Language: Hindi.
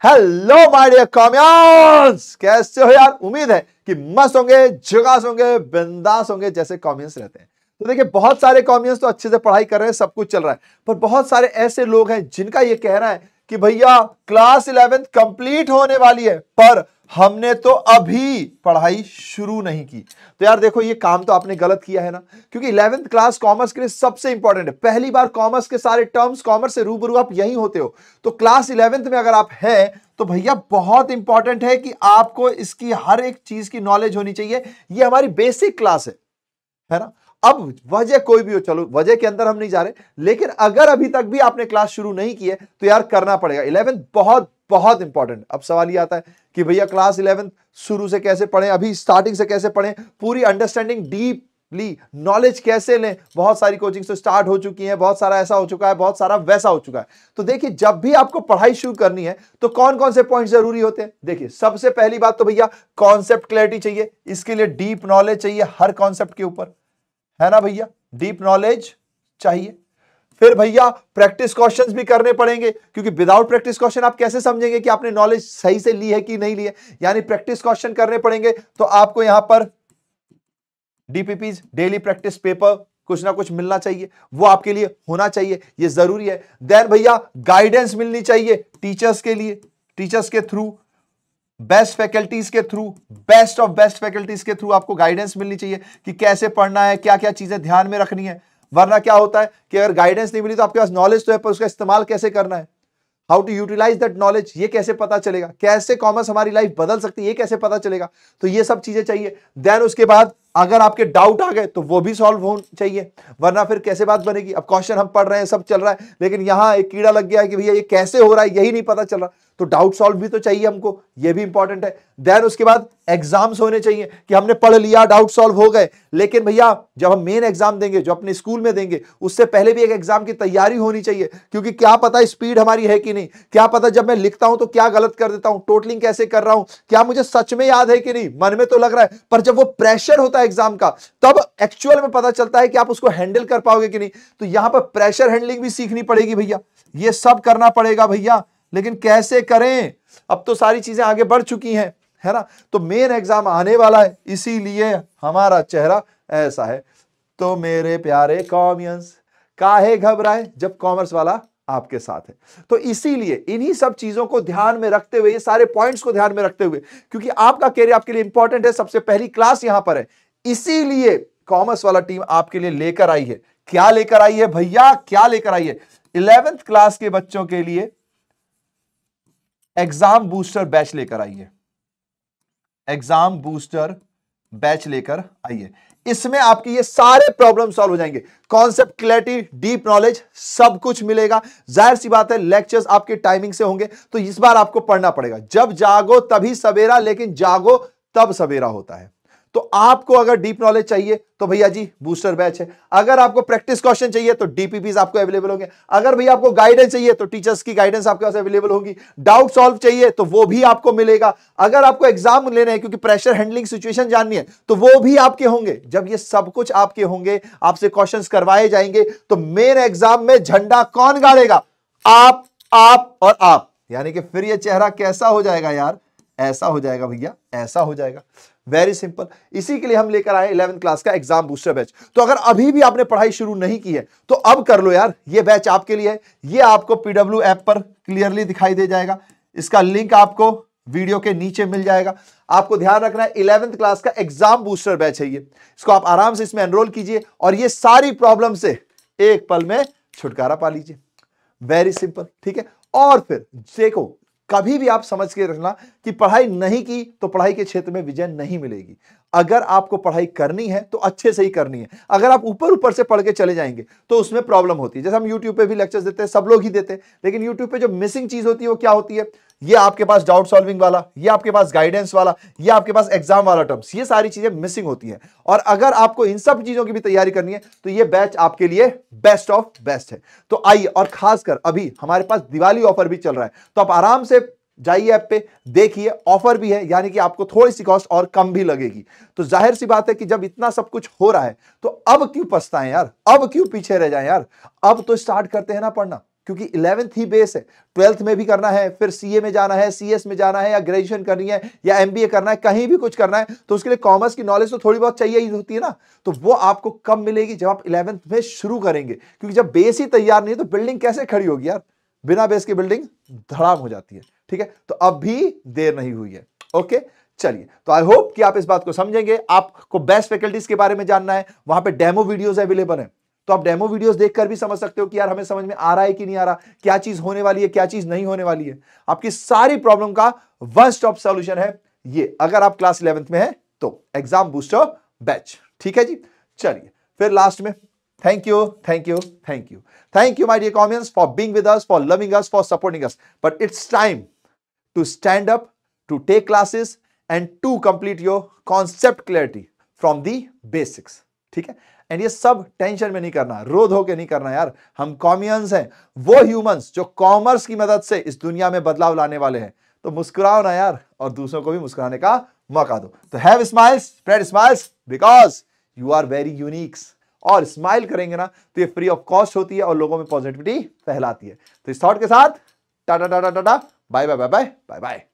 हेलो माय डियर कॉमियंस, कैसे हो यार। उम्मीद है कि मस्त होंगे, झकास होंगे, बिंदास होंगे जैसे कॉमियंस रहते हैं। तो देखिए, बहुत सारे कॉमियंस तो अच्छे से पढ़ाई कर रहे हैं, सब कुछ चल रहा है, पर बहुत सारे ऐसे लोग हैं जिनका ये कहना है कि भैया क्लास 11th कंप्लीट होने वाली है पर हमने तो अभी पढ़ाई शुरू नहीं की। तो यार देखो, ये काम तो आपने गलत किया है ना, क्योंकि 11th क्लास कॉमर्स के लिए सबसे इंपॉर्टेंट है। पहली बार कॉमर्स के सारे टर्म्स कॉमर्स से रूबरू आप यही होते हो। तो क्लास 11th में अगर आप हैं तो भैया बहुत इंपॉर्टेंट है कि आपको इसकी हर एक चीज की नॉलेज होनी चाहिए। ये हमारी बेसिक क्लास है ना। अब वजह कोई भी हो, चलो वजह के अंदर हम नहीं जा रहे, लेकिन अगर अभी तक भी आपने क्लास शुरू नहीं की है तो यार करना पड़ेगा। 11th बहुत बहुत इंपॉर्टेंट। अब सवाल ये आता है कि भैया क्लास 11th शुरू से कैसे पढ़ें, अभी स्टार्टिंग से कैसे पढ़ें, पूरी अंडरस्टैंडिंग डीपली नॉलेज कैसे लें। बहुत सारी कोचिंग से स्टार्ट हो चुकी है, बहुत सारा ऐसा हो चुका है, बहुत सारा वैसा हो चुका है। तो देखिए, जब भी आपको पढ़ाई शुरू करनी है तो कौन कौन से पॉइंट जरूरी होते हैं। देखिए, सबसे पहली बात तो भैया कॉन्सेप्ट क्लैरिटी चाहिए। इसके लिए डीप नॉलेज चाहिए हर कॉन्सेप्ट के ऊपर, है ना भैया। डीप नॉलेज चाहिए। फिर भैया प्रैक्टिस क्वेश्चंस भी करने पड़ेंगे, क्योंकि विदाउट प्रैक्टिस क्वेश्चन आप कैसे समझेंगे कि आपने नॉलेज सही से ली है कि नहीं ली है। यानी प्रैक्टिस क्वेश्चन करने पड़ेंगे। तो आपको यहां पर डीपीपीज, डेली प्रैक्टिस पेपर, कुछ ना कुछ मिलना चाहिए, वो आपके लिए होना चाहिए, ये जरूरी है। देन भैया गाइडेंस मिलनी चाहिए टीचर्स के लिए, टीचर्स के थ्रू, बेस्ट फैकल्टीज के through, best of best faculties के थ्रू आपको गाइडेंस मिलनी चाहिए कि कैसे पढ़ना है, क्या क्या चीजें ध्यान में रखनी है। वरना क्या होता है कि अगर गाइडेंस नहीं मिली तो आपके पास नॉलेज तो है, पर उसका इस्तेमाल कैसे करना है, how to utilize that knowledge, ये कैसे पता चलेगा। कैसे कॉमर्स हमारी लाइफ बदल सकती है, ये कैसे पता चलेगा। तो ये सब चीजें चाहिए। देन उसके बाद अगर आपके डाउट आ गए तो वो भी सॉल्व होना चाहिए, वरना फिर कैसे बात बनेगी। अब क्वेश्चन हम पढ़ रहे हैं, सब चल रहा है, लेकिन यहां एक कीड़ा लग गया है कि भैया ये कैसे हो रहा है, यही नहीं पता चल रहा। तो डाउट सॉल्व भी तो चाहिए हमको, ये भी इंपॉर्टेंट है। देन उसके बाद एग्जाम्स होने चाहिए कि हमने पढ़ लिया, डाउट सॉल्व हो गए, लेकिन भैया जब हम मेन एग्जाम देंगे, जो अपने स्कूल में देंगे, उससे पहले भी एक एग्जाम की तैयारी होनी चाहिए। क्योंकि क्या पता स्पीड हमारी है कि नहीं, क्या पता जब मैं लिखता हूं तो क्या गलत कर देता हूं, टोटलिंग कैसे कर रहा हूं, क्या मुझे सच में याद है कि नहीं। मन में तो लग रहा है, पर जब वो प्रेशर होता है एग्जाम का, तब एक्चुअल में पता चलता है कि आप उसको हैंडल कर पाओगे कि नहीं। तो यहां पर प्रेशर हैंडलिंग भी सीखनी पड़ेगी भैया, ये सब करना पड़ेगा भैया। लेकिन कैसे करें, अब तो सारी चीजें आगे बढ़ चुकी हैं, है ना। तो मेन एग्जाम आने वाला है, इसीलिए हमारा चेहरा ऐसा है। तो मेरे प्यारे कॉमियंस, काहे घबराए जब कॉमर्स वाला आपके साथ है। तो इसीलिए इन्हीं सब चीजों को ध्यान में रखते हुए, ये सारे पॉइंट्स को ध्यान में रखते हुए, क्योंकि आपका कैरियर आपके लिए इंपॉर्टेंट है, सबसे पहली क्लास यहां पर है, इसीलिए कॉमर्स वाला टीम आपके लिए लेकर आई है। क्या लेकर आई है भैया, क्या लेकर आई है? 11th क्लास के बच्चों के लिए एग्जाम बूस्टर बैच लेकर आई है। एग्जाम बूस्टर बैच लेकर आई है। इसमें आपकी ये सारे प्रॉब्लम सॉल्व हो जाएंगे। कॉन्सेप्ट क्लैरिटी, डीप नॉलेज, सब कुछ मिलेगा। जाहिर सी बात है, लेक्चर्स आपके टाइमिंग से होंगे, तो इस बार आपको पढ़ना पड़ेगा। जब जागो तभी सवेरा, लेकिन जागो तब सवेरा होता है। तो आपको अगर डीप नॉलेज चाहिए तो भैया जी बूस्टर बैच है। अगर आपको प्रैक्टिस क्वेश्चन चाहिए तो डीपीपीज आपको अवेलेबल होंगे। अगर भैया आपको गाइडेंस चाहिए तो टीचर्स की गाइडेंस आपके पास अवेलेबल होगी। डाउट सॉल्व चाहिए तो वो भी आपको मिलेगा। अगर आपको एग्जाम लेने हैं, क्योंकि प्रेशर हैंडलिंग सिचुएशन जाननी है, तो वो भी आपके होंगे। जब ये सब कुछ आपके होंगे, आपसे क्वेश्चंस करवाए जाएंगे, तो मेन एग्जाम में झंडा कौन गाड़ेगा? आप और आप। यानी कि फिर ये चेहरा कैसा हो जाएगा यार? ऐसा हो जाएगा भैया, ऐसा हो जाएगा। Very simple. इसी के लिए हम लेकर आए 11th क्लास का एग्जाम बूस्टर बैच। तो अगर अभी भी आपने पढ़ाई शुरू नहीं की है तो अब कर लो यार, ये बैच आपके लिए है। ये आपको पीडब्ल्यू ऐप पर क्लियरली दिखाई दे जाएगा। इसका लिंक आपको वीडियो के नीचे मिल जाएगा। आपको ध्यान रखना है, 11th क्लास का एग्जाम बूस्टर बैच है ये। इसको आप आराम से इसमें एनरोल कीजिए और ये सारी प्रॉब्लम से एक पल में छुटकारा पा लीजिए। वेरी सिंपल, ठीक है। और फिर देखो, कभी भी आप समझ के रखना कि पढ़ाई नहीं की तो पढ़ाई के क्षेत्र में विजय नहीं मिलेगी। अगर आपको पढ़ाई करनी है तो अच्छे से ही करनी है। अगर आप ऊपर ऊपर से पढ़ के चले जाएंगे तो उसमें प्रॉब्लम होती है। जैसे हम YouTube पे भी लेक्चर्स देते हैं, सब लोग ही देते हैं, लेकिन YouTube पे जो मिसिंग चीज होती है वो क्या होती है? ये आपके पास डाउट सॉल्विंग वाला, ये आपके पास गाइडेंस वाला, ये आपके पास एग्जाम वाला टर्म्स, ये सारी चीजें मिसिंग होती हैं। और अगर आपको इन सब चीजों की भी तैयारी करनी है तो ये बैच आपके लिए बेस्ट ऑफ बेस्ट है। तो आइए, और खासकर अभी हमारे पास दिवाली ऑफर भी चल रहा है, तो आप आराम से जाइए ऐप पे, देखिए, ऑफर भी है, यानी कि आपको थोड़ी सी कॉस्ट और कम भी लगेगी। तो जाहिर सी बात है कि जब इतना सब कुछ हो रहा है तो अब क्यों पछताएं यार, अब क्यों पीछे रह जाएं यार, अब तो स्टार्ट करते हैं ना पढ़ना। क्योंकि 11th ही बेस है। 12th में भी करना है, फिर सीए में जाना है, सीएस में जाना है, या ग्रेजुएशन करनी है, या एमबीए करना है, कहीं भी कुछ करना है, तो उसके लिए कॉमर्स की नॉलेज तो थोड़ी बहुत चाहिए ही होती है ना। तो वो आपको कब मिलेगी? जब आप 11th में शुरू करेंगे, क्योंकि जब बेस ही तैयार नहीं है तो बिल्डिंग कैसे खड़ी होगी यार? बिना बेस की बिल्डिंग धड़ाम हो जाती है। ठीक है, तो अब भी देर नहीं हुई है। ओके, चलिए, तो आई होप कि आप इस बात को समझेंगे। आपको बेस्ट फैकल्टीज के बारे में जानना है, वहां पे डेमो वीडियोस अवेलेबल है, तो आप डेमो वीडियोस देखकर भी समझ सकते हो कि यार हमें समझ में आ रहा है कि नहीं आ रहा, क्या चीज होने वाली है, क्या चीज नहीं होने वाली है। आपकी सारी प्रॉब्लम का वन स्टॉप सॉल्यूशन है ये, अगर आप क्लास 11th में है तो एग्जाम बूस्टर बैच। ठीक है जी, चलिए फिर लास्ट में thank you, thank you, thank you, thank you my dear comedians for being with us, for loving us, for supporting us. But it's time to stand up, to take classes and to complete your concept clarity from the basics। ठीक है, एंड ये सब टेंशन में नहीं करना, रो धो के नहीं करना यार। हम कॉमियंस हैं, वो ह्यूमंस जो कॉमर्स की मदद से इस दुनिया में बदलाव लाने वाले हैं। तो मुस्कुराओ ना यार, और दूसरों को भी मुस्कुराने का मौका दो। तो have smiles, spread smiles, because you are very uniques. और स्माइल करेंगे ना तो ये फ्री ऑफ कॉस्ट होती है और लोगों में पॉजिटिविटी फैलाती है। तो इस थॉट के साथ tata tata tata, bye bye bye bye bye bye.